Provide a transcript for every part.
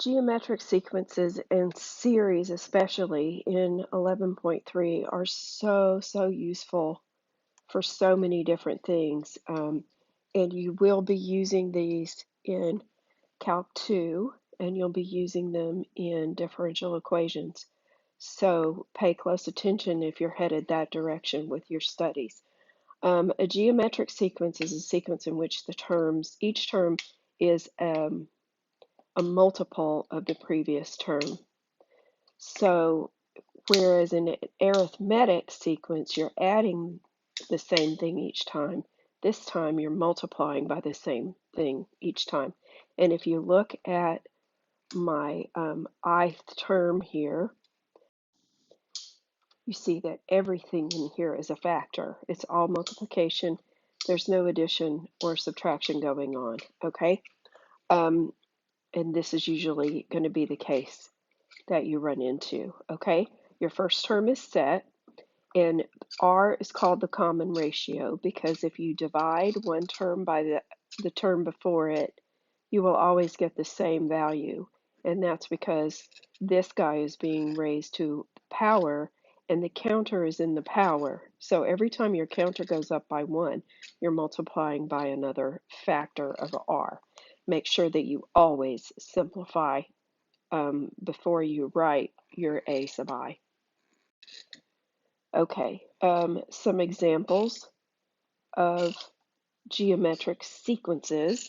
Geometric sequences and series, especially in 11.3, are so useful for so many different things. And you will be using these in Calc 2, and you'll be using them in differential equations. So pay close attention if you're headed that direction with your studies. A geometric sequence is a sequence in which each term is a multiple of the previous term. So whereas in an arithmetic sequence, you're adding the same thing each time, this time you're multiplying by the same thing each time. And if you look at my ith term here, you see that everything in here is a factor. It's all multiplication. There's no addition or subtraction going on, okay? And this is usually going to be the case that you run into, okay? Your first term is set, and R is called the common ratio because if you divide one term by the term before it, you will always get the same value. And that's because this guy is being raised to power and the counter is in the power. So every time your counter goes up by 1, you're multiplying by another factor of R. Make sure that you always simplify before you write your A sub I. Okay, some examples of geometric sequences.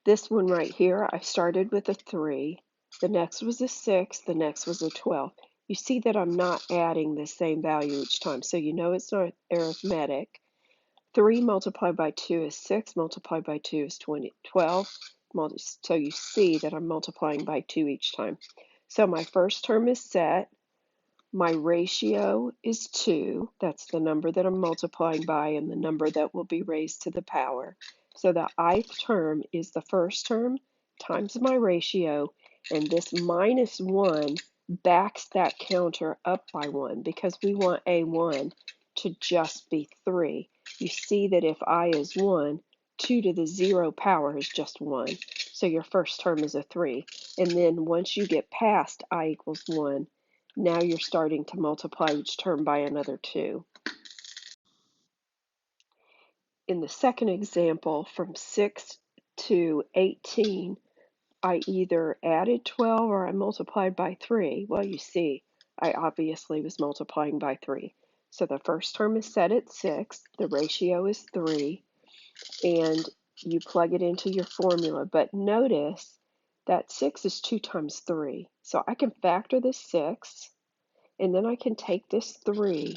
This one right here, I started with a 3. The next was a 6. The next was a 12. You see that I'm not adding the same value each time, so you know it's not arithmetic. 3 multiplied by 2 is 6, multiplied by 2 is 12. So you see that I'm multiplying by 2 each time. So my first term is set. My ratio is 2. That's the number that I'm multiplying by and the number that will be raised to the power. So the ith term is the first term times my ratio, and this minus 1 backs that counter up by 1 because we want A1 to just be 3. You see that if I is 1, 2 to the 0 power is just 1. So your first term is a 3. And then once you get past I equals 1, now you're starting to multiply each term by another 2. In the second example, from 6 to 18, I either added 12 or I multiplied by 3. Well, you see, I obviously was multiplying by 3. So the first term is set at 6, the ratio is 3, and you plug it into your formula. But notice that 6 is 2 times 3. So I can factor this 6, and then I can take this 3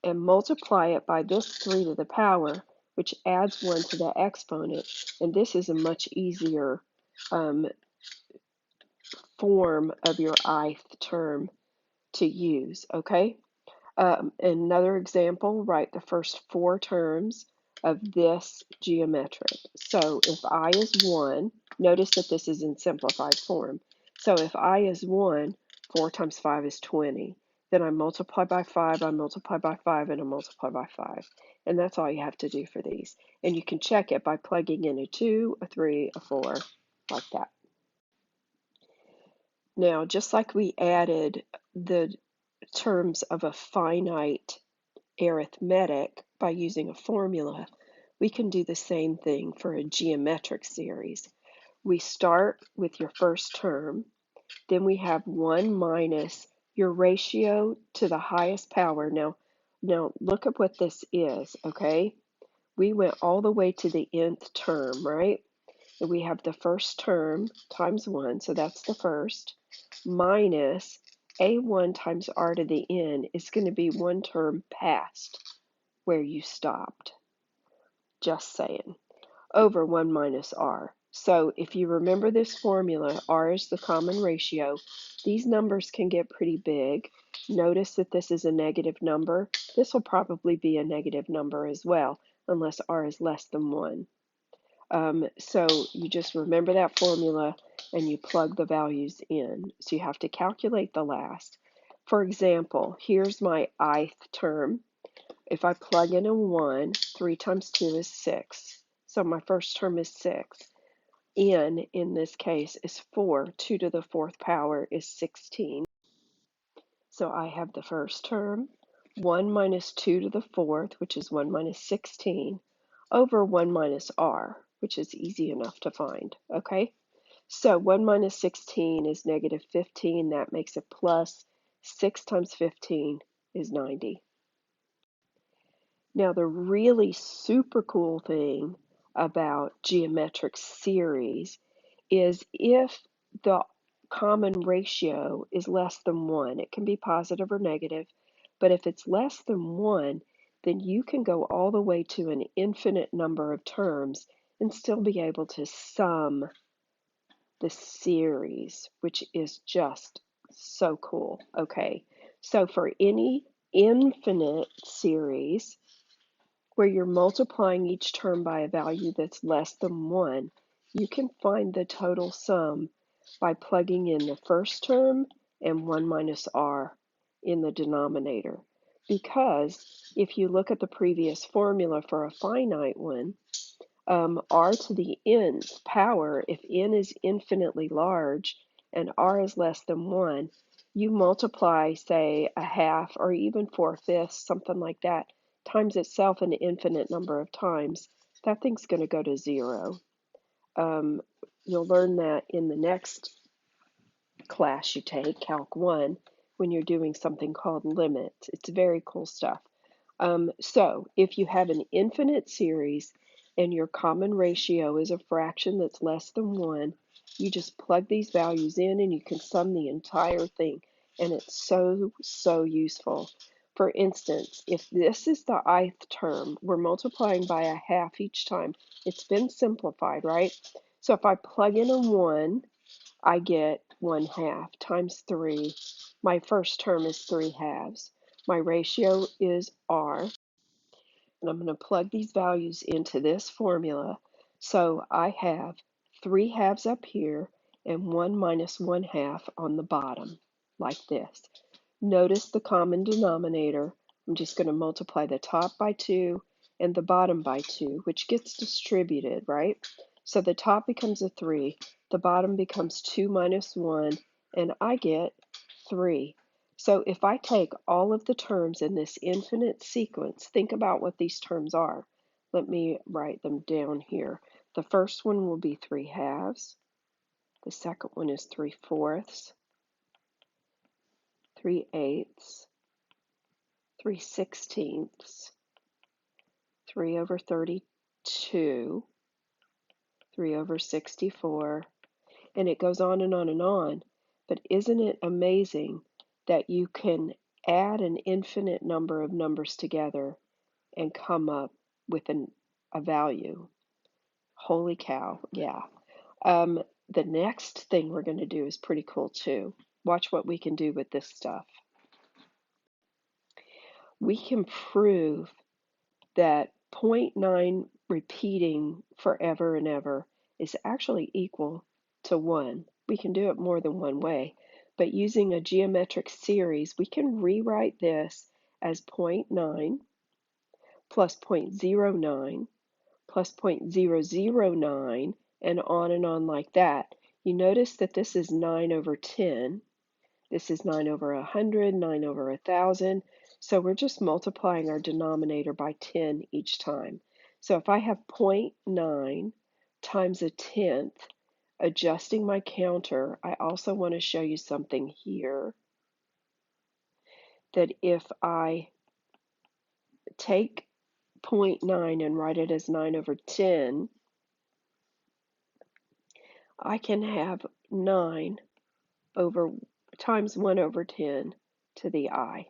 and multiply it by this 3 to the power, which adds 1 to the exponent. And this is a much easier form of your ith term to use, okay? Another example, write the first 4 terms of this geometric. So if I is 1, notice that this is in simplified form. So if I is 1, 4 times 5 is 20. Then I multiply by 5, I multiply by 5, and I multiply by 5. And that's all you have to do for these. And you can check it by plugging in a 2, a 3, a 4, like that. Now, just like we added the terms of a finite arithmetic by using a formula, we can do the same thing for a geometric series. We start with your first term, then we have 1 minus your ratio to the highest power. Now look at what this is, okay? We went all the way to the nth term, right? And we have the first term times 1, so that's the first, minus a1 times r to the n is going to be one term past where you stopped. Just saying. Over 1 minus r. So if you remember this formula, r is the common ratio. These numbers can get pretty big. Notice that this is a negative number. This will probably be a negative number as well, unless r is less than 1. So you just remember that formula and you plug the values in. So you have to calculate the last. For example, here's my ith term. If I plug in a 1, 3 times 2 is 6. So my first term is 6. n in this case is 4. 2 to the fourth power is 16. So I have the first term, 1 minus 2 to the fourth, which is 1 minus 16, over 1 minus r, which is easy enough to find, okay? So 1 minus 16 is negative 15. That makes it plus. 6 times 15 is 90. Now, the really super cool thing about geometric series is if the common ratio is less than 1, it can be positive or negative, but if it's less than 1, then you can go all the way to an infinite number of terms and still be able to sum the series, which is just so cool. Okay, so for any infinite series where you're multiplying each term by a value that's less than 1, you can find the total sum by plugging in the first term and 1 minus r in the denominator. Because if you look at the previous formula for a finite one, r to the nth power, if n is infinitely large and r is less than 1, you multiply, say, a half or even 4/5, something like that, times itself an infinite number of times, that thing's going to go to 0. You'll learn that in the next class you take, Calc 1, when you're doing something called limits. It's very cool stuff. So if you have an infinite series and your common ratio is a fraction that's less than 1, you just plug these values in and you can sum the entire thing. And it's so, so useful. For instance, if this is the ith term, we're multiplying by a half each time. It's been simplified, right? So if I plug in a 1, I get 1/2 times 3. My first term is 3/2. My ratio is r, and I'm going to plug these values into this formula. So I have 3/2 up here and 1 minus 1/2 on the bottom, like this. Notice the common denominator. I'm just going to multiply the top by 2 and the bottom by 2, which gets distributed, right? So the top becomes a 3, the bottom becomes 2 minus 1, and I get 3. So if I take all of the terms in this infinite sequence, think about what these terms are. Let me write them down here. The first one will be 3/2. The second one is 3/4. 3/8, 3/16, 3 over 32, 3 over 64, and it goes on and on and on. But isn't it amazing that you can add an infinite number of numbers together and come up with a value? Holy cow, yeah. The next thing we're going to do is pretty cool too. Watch what we can do with this stuff. We can prove that 0.9 repeating forever and ever is actually equal to 1. We can do it more than one way, but using a geometric series, we can rewrite this as 0.9 plus 0.09 plus 0.009 and on like that. You notice that this is 9 over 10. This is 9 over 100, 9 over 1,000. So we're just multiplying our denominator by 10 each time. So if I have 0.9 times a tenth, adjusting my counter, I also want to show you something here, that if I take 0.9 and write it as 9 over 10, I can have 9 over times 1 over 10 to the I,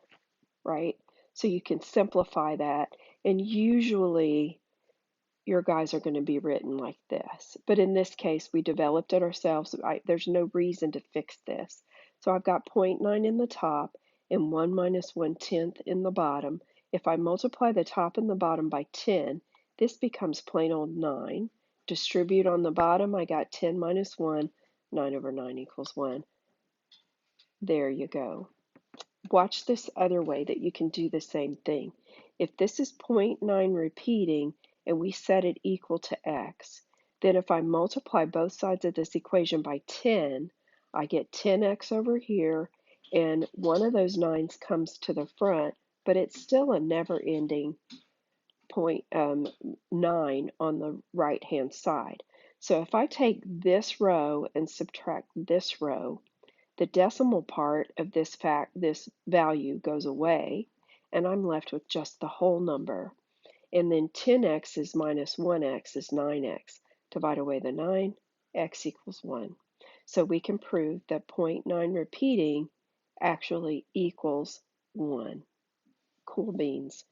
right? So you can simplify that, and usually your guys are going to be written like this. But in this case, we developed it ourselves. There's no reason to fix this. So I've got 0.9 in the top and 1 minus 1/10 in the bottom. If I multiply the top and the bottom by 10, this becomes plain old 9. Distribute on the bottom, I got 10 minus 1, 9 over 9 equals 1. There you go. Watch this other way that you can do the same thing. If this is 0.9 repeating and we set it equal to x, Then if I multiply both sides of this equation by 10, I get 10x over here, and one of those 9's comes to the front, but it's still a never-ending point 9 on the right-hand side. So if I take this row and subtract this row, the decimal part of this value goes away, and I'm left with just the whole number. And then 10x is minus 1x is 9x. Divide away the 9, x equals 1. So we can prove that 0.9 repeating actually equals 1. Cool beans.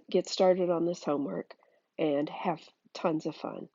Get started on this homework and have tons of fun.